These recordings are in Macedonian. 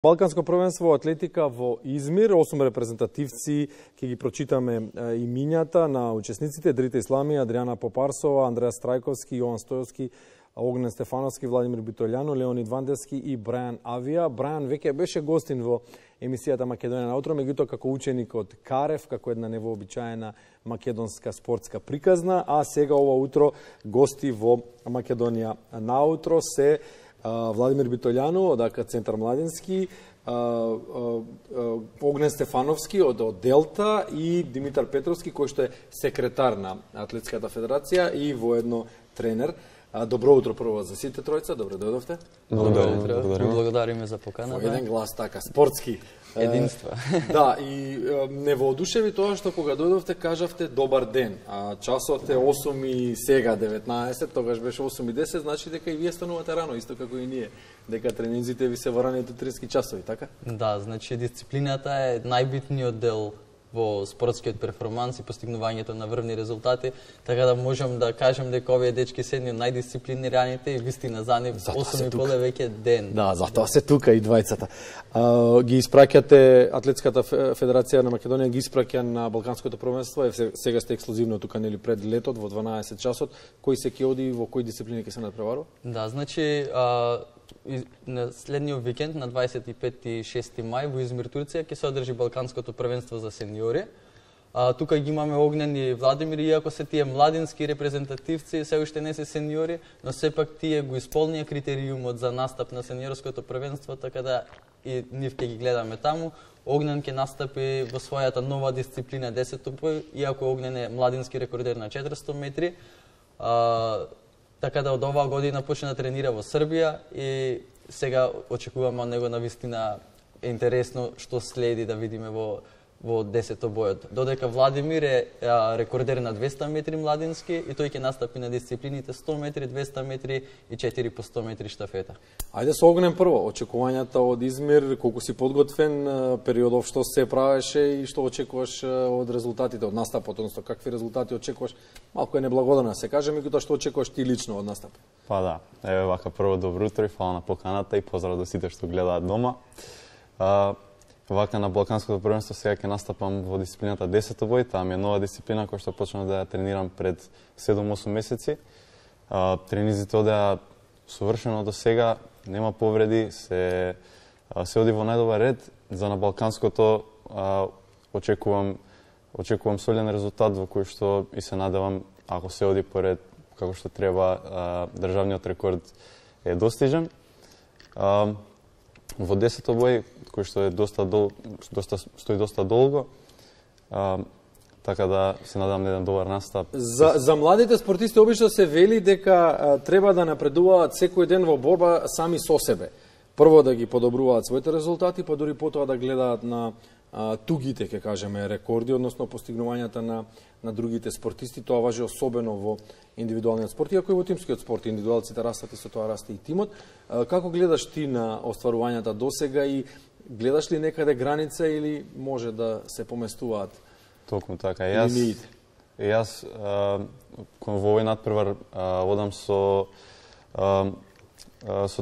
Балканско првенство атлетика во Измир, 8 репрезентативци, ќе ги прочитаме имињата на учесниците: Дрита Исламија, Адријана Попарсова, Андреа Страјковски, Јован Стојовски, Огнен Стефановски, Владимир Битолјано, Леонид Вандевски и Брајан Авија. Брајан веќе беше гостин во емисијата Македонија на утро, меѓутоа како ученик од Карев, како една невообичаена македонска спортска приказна, а сега ова утро гости во Македонија на утро се Владимир Битолјано од АК Центар Младински, Огнен Стефановски од Делта и Димитар Петровски, кој што е секретар на Атлетската федерација и воедно тренер. Добро утро прво за сите тројца, добро дојдовте. Благодариме за поканата. Во еден глас така, спортски. Единство. Да, и не воодушеви тоа што кога дојдовте кажавте добар ден, а часот е 8 и сега 19, тогаш беше 8 и 10, значи дека и вие станувате рано, исто како и ние, дека тренинзите ви се во раните утрински часови, така? Да, значи дисциплината е најбитниот дел во спортскиот перформанс и постигнувањето на врвни резултати, така да можам да кажем дека овие дечки се едни од најдисциплинираните и вистина за нив 8:30 веќе ден. Да, затоа се тука и двајцата. Ги испраќате Атлетската федерација на Македонија ги испраќа на Балканското првенство, сега сте ексклузивно тука нели пред летот во 12 часот, кој се ќе оди во кои дисциплини ќе се надпреварува? Да, значи на следниот викенд на 25 и 6 мај во Измир, Турција ќе се одржи Балканското првенство за сениори. Тука ги имаме Огнен и Владимир, иако се тие младински репрезентативци, се уште не се сениори, но сепак тие го исполнија критериумот за настап на сениорското првенство, така да и нив ќе ги гледаме таму. Огнен ќе настапи во својата нова дисциплина 10 бој, иако Огнен е младински рекордер на 400 метри. Така да од оваа година почна да тренира во Србија и сега очекуваме од него навистина е интересно што следи да видиме во 10 бојот. Додека Владимир е рекордер на 200 метри младински и тој ќе настапи на дисциплините 100 метри, 200 метри и 4 по 100 метри штафета. Ајде со Огнен прво, очекувањата од Измир, колку си подготвен, периодов што се правеше и што очекуваш од резултатите од настапот, односно какви резултати очекуваш? Малку е неблагодарно се каже, меѓутоа што очекуваш ти лично од настап? Па да, еве вака прво добро утро и фала на поканата и поздрав до сите што гледаат дома. Вака на Балканското првенство сега ќе настапам во дисциплината 10 бој, таа ми е нова дисциплина која што почнав да ја тренирам пред 7-8 месеци. Тренизите одеа совршено до сега, нема повреди, се оди во најдобар ред. За на Балканското очекувам солиден резултат во кој што и се надевам, ако се оди поред како што треба, државниот рекорд е достижен. Во 10 бој, кој што е стои доста долго, така да се надам на еден добар настап. За младите спортисти обично се вели дека треба да напредуваат секој ден во борба сами со себе. Прво да ги подобруваат своите резултати, па дури потоа да гледаат на тугите, ќе кажеме, рекорди, односно постигнувањата на другите спортисти. Тоа важи особено во индивидуалниот спорт, иако и во тимскиот спорт. Индивидуалците растат и со тоа расте и тимот. Како гледаш ти на остварувањата досега и гледаш ли некаде граница или може да се поместуваат? Токму така. Јас во овој надпревар одам со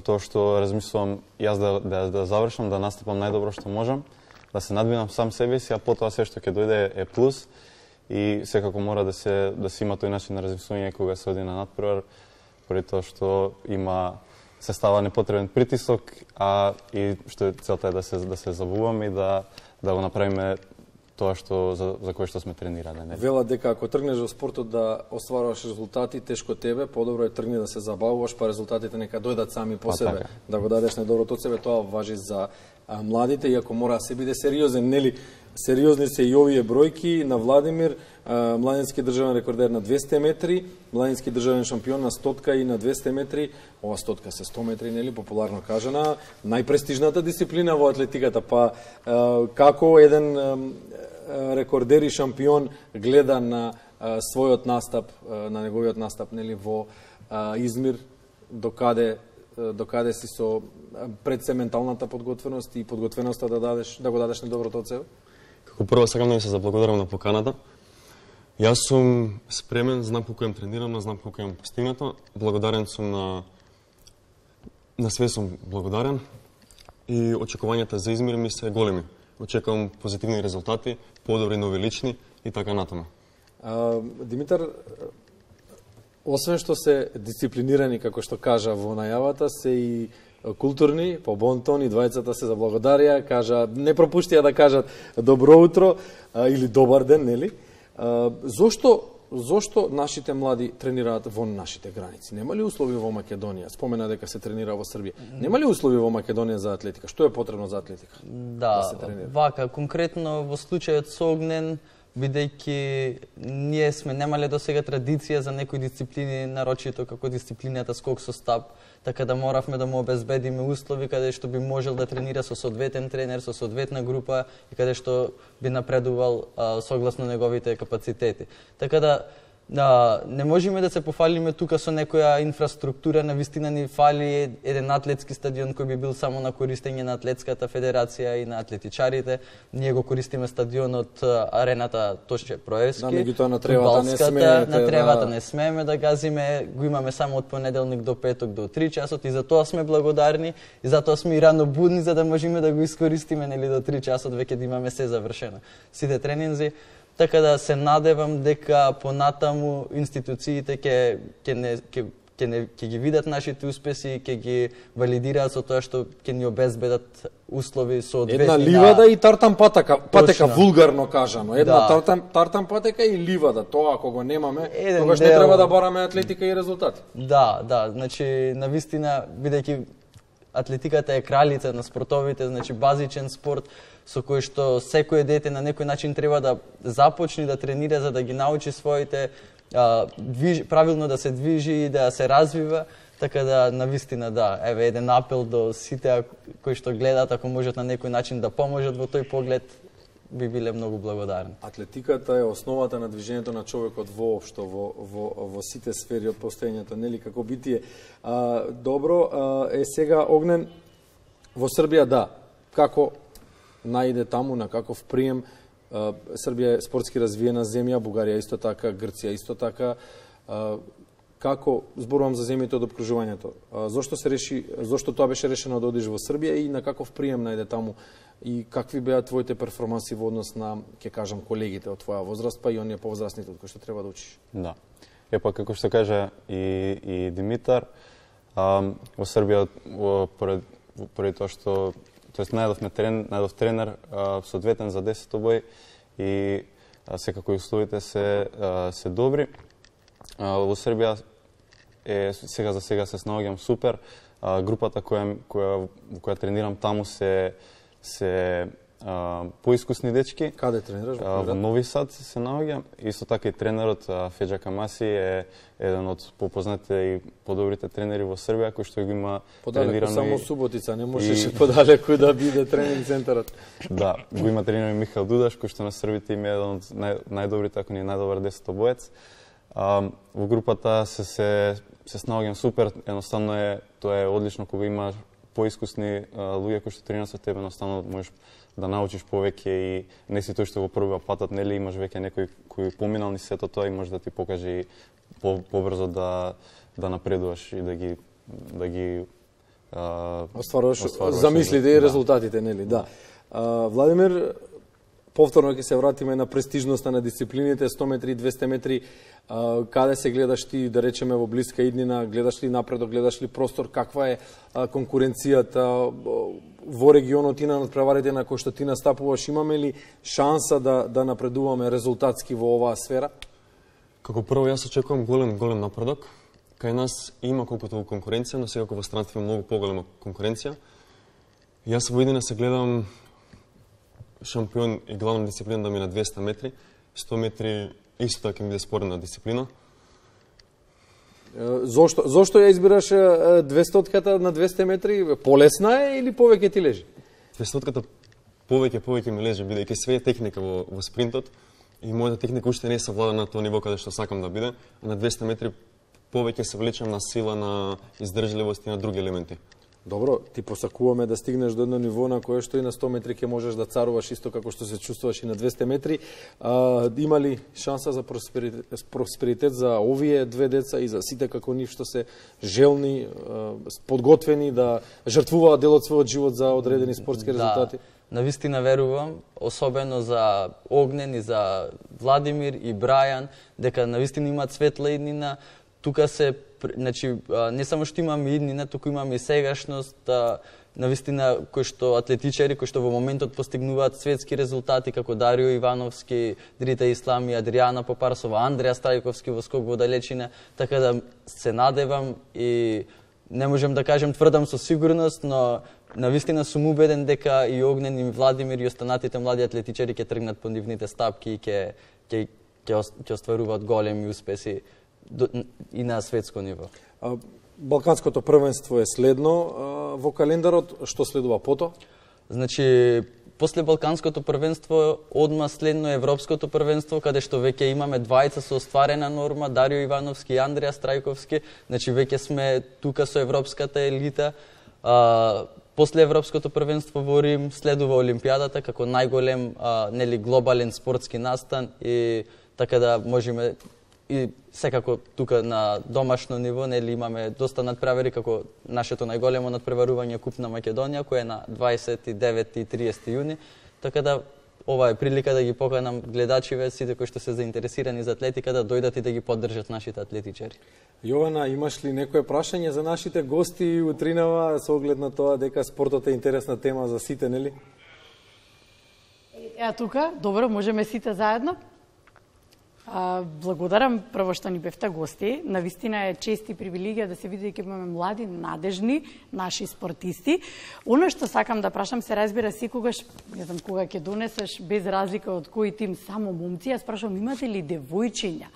тоа што размислувам јас да завршам, да настапам најдобро што можам, да се надвинам сам себе си, а потоа се што ќе дојде е плюс и секако мора да се има тој начин на размислување кога се оди на надпревар, поради тоа што се става непотребен притисок, а и што целта е да се забуваме и да го направиме тоа за кое што сме тренирани. Велат дека ако тргнеш во спортот да остваруваш резултати, тешко тебе, подобро е тргни да се забавуваш, па резултатите нека дојдат сами по себе, да го дадеш најдоброто од себе. Тоа важи за младите, иако мора да се биде сериозен, нели? Сериозни се и овие бројки на Владимир, младински државен рекордер на 200 метри, младински државен шампион на 100 и на 200 метри, ова 100 се 100 метри, нели, популарно кажана, најпрестижната дисциплина во атлетиката, па како еден рекордер и шампион гледа на својот настап, на неговиот настап, нели, во Измир, докаде си со пред се менталната подготвеност и подготвеноста да го дадеш најдоброто од себе? Како прво сакам да ви се заблагодарам на поканата. Јас сум спремен, знам колку имам тренирано, знам колку имам постигнато. Благодарен сум на све сум благодарен. и очекувањата за измир ми се големи. Очекувам позитивни резултати, подобри нови лични и така натаму. Димитар, освен што се дисциплинирани, како што кажа во најавата, се и културни, по бонтон, и двајцата се заблагодарија, кажа, не пропуштија да кажат добро утро или добар ден, нели? Зошто нашите млади тренираат во нашите граници? Нема ли услови во Македонија? Спомена дека се тренира во Србија. Нема ли услови во Македонија за атлетика? Што е потребно за атлетика? Да, се тренира? вака, конкретно во случајот со Огнен, бидејќи ние сме немале до сега традиција за некои дисциплини, нарочито како дисциплината скок со стап, така да моравме да му обезбедиме услови каде што би можел да тренира со соодветен тренер, со соодветна група и каде што би напредувал согласно неговите капацитети. Така да не можеме да се пофалиме тука со некоја инфраструктура, на вистина ни фали еден атлетски стадион кој би бил само на користење на атлетската федерација и на атлетичарите. Ние го користиме стадионот арената Тоше Проевски. Да, меѓутоа на тревата не смеете. На тревата не смееме да газиме, го имаме само од понеделник до петок до 3 часот и за тоа сме благодарни и затоа сме и рано будни за да можеме да го искористиме нели до 3 часот веќе да имаме се завршено. Сите тренинзи. Така да се надевам дека понатаму институциите ќе ги видат нашите успеси, ќе ги валидираат со тоа што ќе ни обезбедат услови соодветни. Една ливада и тартан патека вулгарно кажано. Една тартан патека и ливада. Тоа ако го немаме, тогаш не треба да бараме атлетика и резултати. Да, значи навистина бидејќи атлетиката е кралица на спортовите, значи базичен спорт со кој што секој дете на некој начин треба да започне да тренира за да ги научи своите правилно да се движи и да се развива, така да навистина да, еве еден апел до сите кои што гледаат, ако можат на некој начин да поможат во тој поглед, би биле многу благодарни. Атлетиката е основата на движењето на човекот воопшто во сите сфери од постоењето, нели како битие. Добро, сега Огнен во Србија да, како најде таму, на каков прием? Србија е спортски развиена земја, Бугарија исто така, Грција исто така. Како, зборувам за земјите од обкружувањето, зошто тоа беше решено да одиш во Србија и на каков прием најде таму и какви беа твоите перформанси во однос на, ќе кажам, колегите од твоја возраст, па и оние повозрастните од кои што треба да учиш? Да. Епа, како што кажа и Димитар, во Србија, поради тоа што најдов тренер соодветен за 10 бој и секако условите се добри. Во Србија сега за сега се снаоѓам супер. Групата која тренирам таму се поискусни дечки. Каде тренираш? Во Нови Сад се наоѓам. Исто така и тренерот Феџа Камаси е еден од попознатите и подобрите тренери во Србија, кој што го има тренирано. Само Суботица, не можеше подалеку да биде тренинг центарот. Да, го има тренирано Михаил Дудаш, кој што на србите има еден од најдобрите, ако не најдобар 10-боец. Во групата се снаоѓам супер, едноставно тоа е одлично кога има поискусни луѓе кои што тренираат со тебе, едноставно можеш да научиш повеќе и не си тој што го првиот патот, нели имаш веќе некој кој поминал низ сето тоа и може да ти покаже побрзо да напредуваш и да ги остваруваш замислите и резултатите, нели? Да. Владимир, повторно ќе се вратиме на престижноста на дисциплините 100 метри и 200 метри. Каде се гледаш ти, да речеме, во блиска иднина? Гледаш ли напредок, гледаш ли простор? Каква е конкуренцијата во регионот и на надпреварите на кои што ти настапуваш? Имаме ли шанса да напредуваме резултатски во оваа сфера? Како прво, јас очекувам голем напредок. Кај нас има колкото конкуренција, но секако во страната има многу поголема конкуренција. Јас во иднина се гледам шампион и главна дисциплина да ми на 200 метри. 100 метри исто така ми биде споредна дисциплина. Зошто ја избираш 200-тката на 200 метри? Полесна е или повеќе ти лежи? 200-тката повеќе ми лежи, бидејќи све е техника во спринтот и мојата техника уште не е savладана на тоа ниво каде што сакам да биде, а на 200 метри повеќе се влечам на сила, на издржливост и на други елементи. Добро, ти посакуваме да стигнеш до едно ниво на кое што и на 100 метри ќе можеш да царуваш исто како што се чувствуваш и на 200 метри. Има ли шанса за просперитет за овие две деца и за сите како нив што се желни, подготвени да жртвуваат дел од својот живот за одредени спортски резултати? Навистина верувам, особено за Огнен и за Владимир и Брајан, дека навистина имаат светла иднина. Тука се, значи, не само што имаме иднина, туку имаме и сегашност, навистина кои што атлетичари, кои што во моментот постигнуваат светски резултати, како Дарио Ивановски, Дрита Ислам и Адријана Попарсова, Андреа Страјковски во скок во далечина, така да се надевам и не можем да кажем, тврдам со сигурност, но навистина сум убеден дека и Огнен и Владимир и останатите млади атлетичари ќе тргнат по нивните стапки и ќе остваруваат големи успеси и на светско ниво. Балканското првенство е следно во календарот, што следува пото? Значи, после Балканското првенство, одма следно Европското првенство, каде што веќе имаме двајца со остварена норма, Дарио Ивановски и Андреа Страјковски, значи веќе сме тука со европската елита. После Европското првенство во Рим следува Олимпијадата како најголем глобален спортски настан и така да можеме и секако тука на домашно ниво имаме доста надпревари како нашето најголемо надпреварување Куп на Македонија кој е на 29 и 30 јуни, така да ова е прилика да ги поканам гледачиве, сите кои што се заинтересирани за атлетика да дојдат и да ги поддржат нашите атлетичари. Јована, имаш ли некое прашање за нашите гости утринава со оглед на тоа дека спортот е интересна тема за сите, нели? Тука, добро, можеме сите заедно. Благодарам прво што ни бевте гости. Навистина е чест и привилегија да се види дека имаме млади, надежни, наши спортисти. Оно што сакам да прашам, се разбира секогаш, не знам кога ќе донесеш, без разлика од кој тим, само момци, јас прашам, имате ли девојчиња?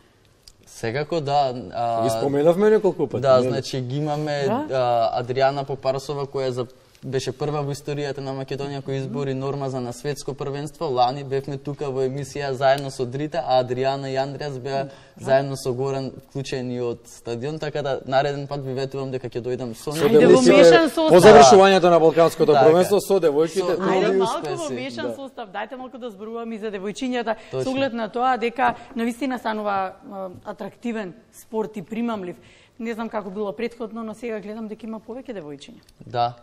Секако да. Ги споменавме неколку пати. Да, значи ги имаме Адријана Попарсова која беше прва во историјата на Македонија кој избори норма за на светско првенство. Лани бевме тука во емисија заедно со Дрита, а Адријана и Андреас беа заедно со Горан вклучени од стадион, така да нареден пат ви ветувам дека ќе дојдам со девојките. По завршувањето на Балканското првенство со девојките. Ајде малку во мешан состав, дајте малку да зборуваме и за девојчињата, со оглед на тоа дека навистина станува атрактивен спорт и примамлив. Не знам како било претходно, но сега гледам дека има повеќе девојчиња. Да,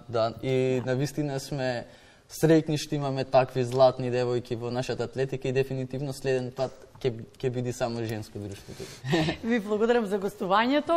и навистина сме среќни што имаме такви златни девојки во нашата атлетика и дефинитивно следен пат ќе биде само женско друштво. Ви благодарам за гостувањето.